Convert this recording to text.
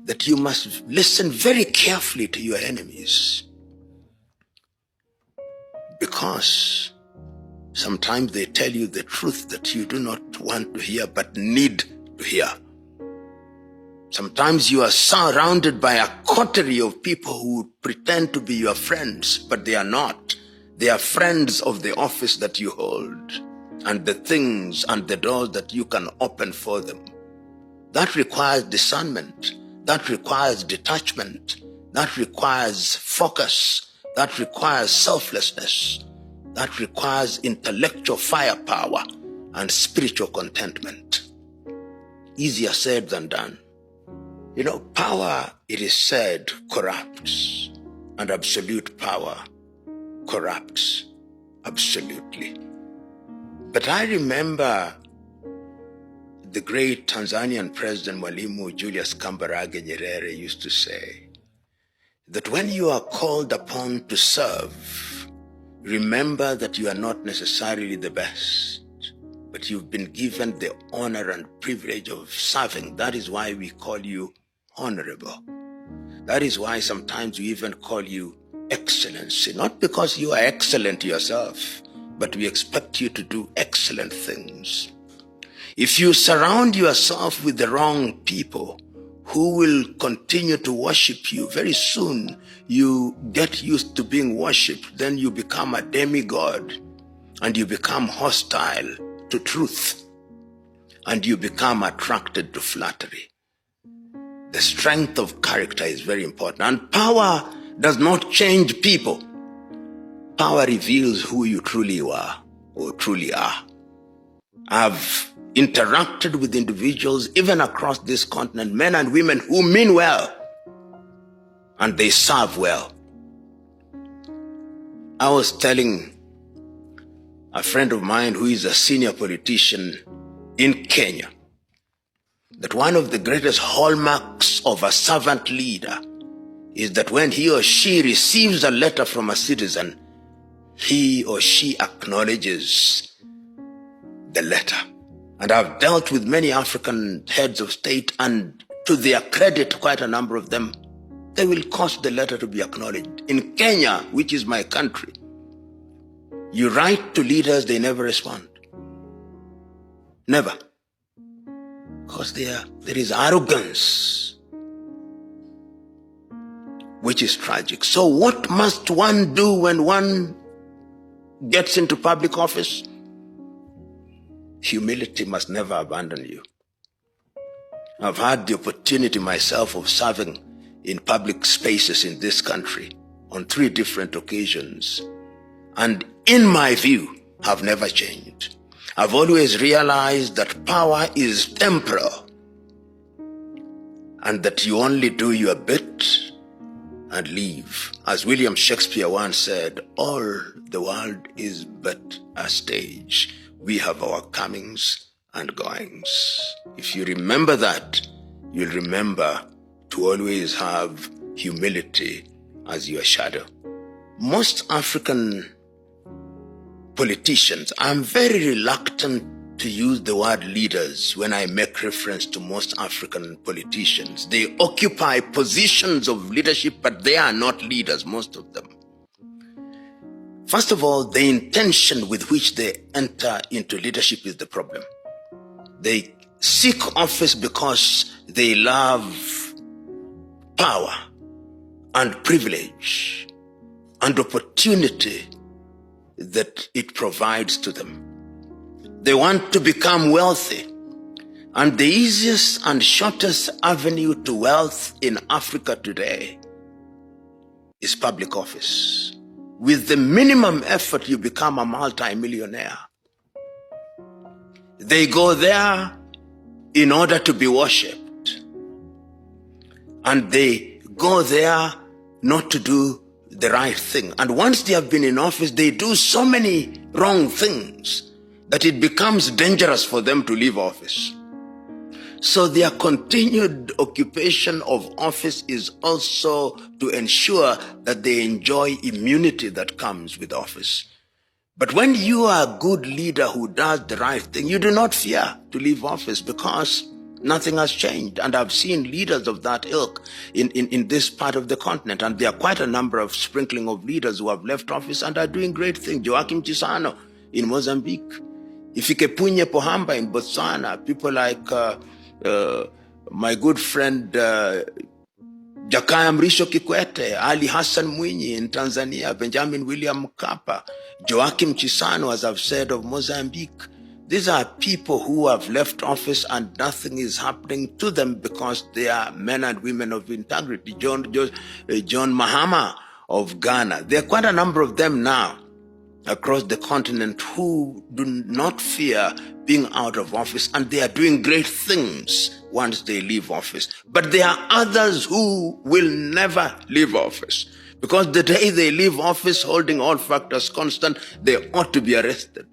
that you must listen very carefully to your enemies, because sometimes they tell you the truth that you do not want to hear but need to hear. Sometimes you are surrounded by a coterie of people who pretend to be your friends, but they are not. They are friends of the office that you hold and the things and the doors that you can open for them. That requires discernment. That requires detachment. That requires focus. That requires selflessness. That requires intellectual firepower and spiritual contentment. Easier said than done. You know, power, it is said, corrupts, and absolute power corrupts absolutely. But I remember the great Tanzanian President Mwalimu Julius Kambarage Nyerere used to say that when you are called upon to serve, remember that you are not necessarily the best, but you've been given the honor and privilege of serving. That is why we call you honorable. That is why sometimes we even call you excellency, not because you are excellent yourself, but we expect you to do excellent things. If you surround yourself with the wrong people who will continue to worship you, very soon you get used to being worshipped, then you become a demigod and you become hostile to truth and you become attracted to flattery. The strength of character is very important, and power does not change people. Power reveals who you truly are or truly are. I've interacted with individuals even across this continent, men and women who mean well and they serve well. I was telling a friend of mine who is a senior politician in Kenya that one of the greatest hallmarks of a servant leader is that when he or she receives a letter from a citizen, he or she acknowledges the letter. And I've dealt with many African heads of state, and to their credit, quite a number of them, they will cause the letter to be acknowledged. In Kenya, which is my country, you write to leaders, they never respond. Never. Because there is arrogance, which is tragic. So what must one do when one gets into public office? Humility must never abandon you. I've had the opportunity myself of serving in public spaces in this country on 3 different occasions, and in my view, have never changed. I've always realized that power is temporal and that you only do your bit and leave. As William Shakespeare once said, all the world is but a stage. We have our comings and goings. If you remember that, you'll remember to always have humility as your shadow. Most African politicians, I'm very reluctant to use the word leaders when I make reference to most African politicians. They occupy positions of leadership, but they are not leaders, most of them. First of all, the intention with which they enter into leadership is the problem. They seek office because they love power and privilege and opportunity that it provides to them. They want to become wealthy. And the easiest and shortest avenue to wealth in Africa today is public office. With the minimum effort, you become a multi-millionaire. They go there in order to be worshipped. And they go there not to do the right thing. And once they have been in office, they do so many wrong things that it becomes dangerous for them to leave office. So their continued occupation of office is also to ensure that they enjoy immunity that comes with office. But when you are a good leader who does the right thing, you do not fear to leave office, because Nothing has changed. And I've seen leaders of that ilk in this part of the continent. And there are quite a number of sprinkling of leaders who have left office and are doing great things. Joaquim Chissano in Mozambique. Ifikepunye Pohamba in Botswana. People like my good friend Jakaya Mrisho Kikwete, Ali Hassan Mwinyi in Tanzania, Benjamin William Mkapa, Joaquim Chissano, as I've said, of Mozambique. These are people who have left office and nothing is happening to them because they are men and women of integrity. John Mahama of Ghana. There are quite a number of them now across the continent who do not fear being out of office, and they are doing great things once they leave office. But there are others who will never leave office, because the day they leave office, holding all factors constant, they ought to be arrested.